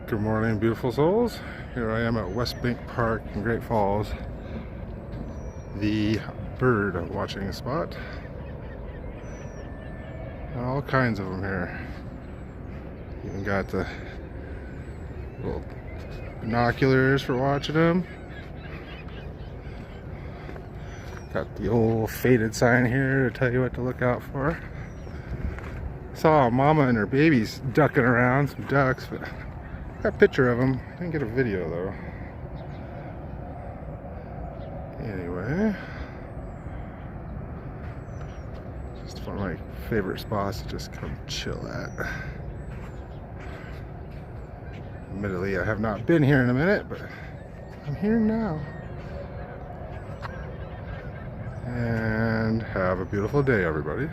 Good morning, beautiful souls. Here I am at Westbank Park in Great Falls, the bird watching spot. All kinds of them here. Even got the little binoculars for watching them. Got the old faded sign here to tell you what to look out for. Saw a mama and her babies ducking around, some ducks, but got a picture of them. Didn't get a video though. Anyway, just one of my favorite spots to just come chill at. Admittedly, I have not been here in a minute, but I'm here now. And have a beautiful day, everybody.